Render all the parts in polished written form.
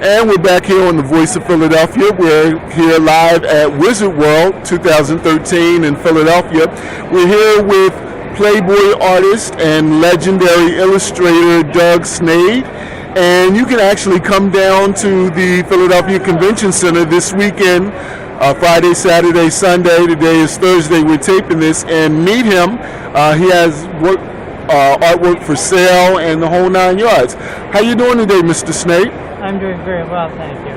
And we're back here on the Voice of Philadelphia. We're here live at Wizard World 2013 in Philadelphia. We're here with Playboy artist and legendary illustrator Doug Sneyd. And you can actually come down to the Philadelphia Convention Center this weekend, Friday, Saturday, Sunday. Today is Thursday. We're taping this and meet him. He has artwork for sale and the whole 9 yards. How you doing today, Mr. Sneyd? I'm doing very well, thank you.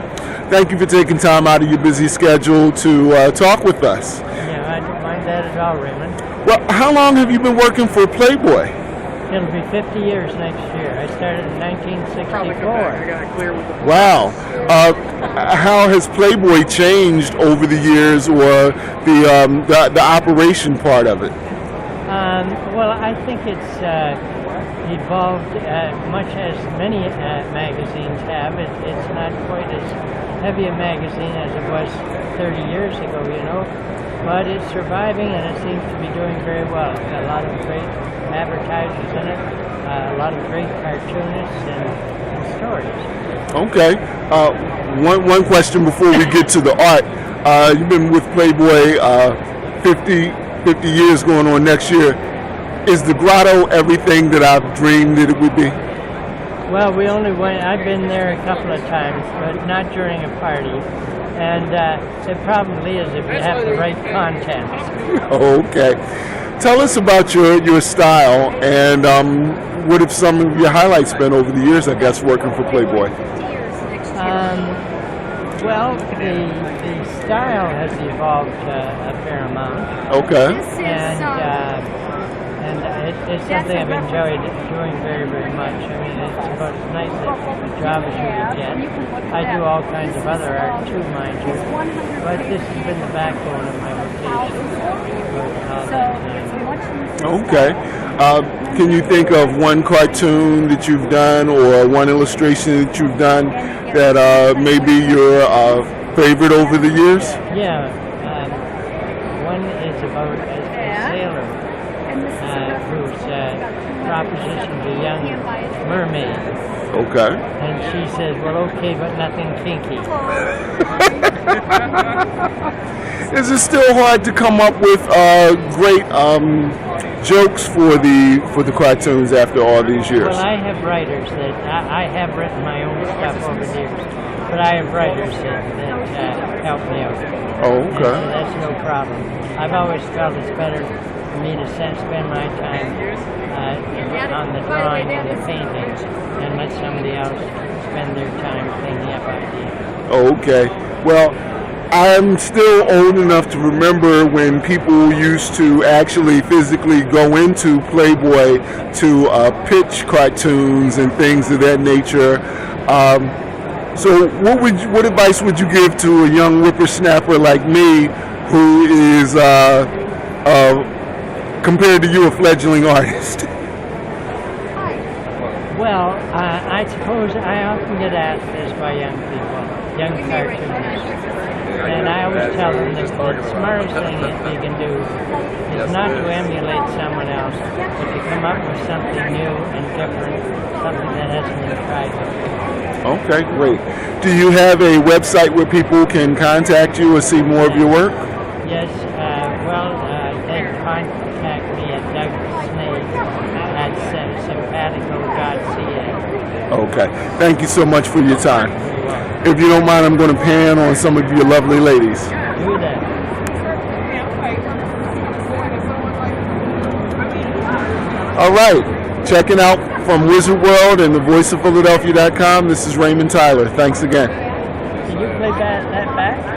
Thank you for taking time out of your busy schedule to talk with us. Yeah, I don't mind that at all, Raymond. Well, how long have you been working for Playboy? It'll be 50 years next year. I started in 1964. Wow. How has Playboy changed over the years, or the operation part of it? Well, I think it's evolved much as many magazines have. It's not quite as heavy a magazine as it was 30 years ago, you know, but it's surviving and it seems to be doing very well. It's got a lot of great advertisers in it, a lot of great cartoonists and stories. Okay. One question before we get to the art. You've been with Playboy 50 years going on next year. Is the grotto everything that I've dreamed that it would be? Well, I've been there a couple of times, but not during a party. And it probably is if you have the right content. Okay. Tell us about your style and what have some of your highlights been over the years, I guess, working for Playboy? Well, the style has evolved a fair amount. Okay. And it's something I've enjoyed doing very, very much. I mean, it's about as nice a job as you can get. I do all kinds of other art too, mind you, but this has been the backbone of my vocation for all that time. Okay. Can you think of one cartoon that you've done or one illustration that you've done that may be your favorite over the years? Yeah. One is about a sailor who's propositioned a young mermaid. Okay. And she says, well, okay, but nothing kinky. Is it still hard to come up with great jokes for the cartoons after all these years? Well, I have writers that I have written my own stuff over the years, but I have writers that help me out. Oh, okay. So that's no problem. I've always felt it's better for me to spend my time on the drawing and the painting and let somebody else spend their time cleaning up ideas. Okay. Well, I'm still old enough to remember when people used to actually physically go into Playboy to pitch cartoons and things of that nature. So what advice would you give to a young whippersnapper like me who is, compared to you, a fledgling artist? Well, I suppose I often get asked this by young people, young cartoonists. And I always tell them that the smartest thing that you can do is not to emulate someone else, but to come up with something new and different, something that hasn't been tried before. Okay, great. Do you have a website where people can contact you or see more of your work? Yes, they can contact me at DougSneyd@simpatico.ca. Okay, thank you so much for your time. If you don't mind, I'm going to pan on some of your lovely ladies. Do that. All right, checking out from Wizard World and thevoiceofphiladelphia.com. This is Raymond Tyler. Thanks again. Can you play that back?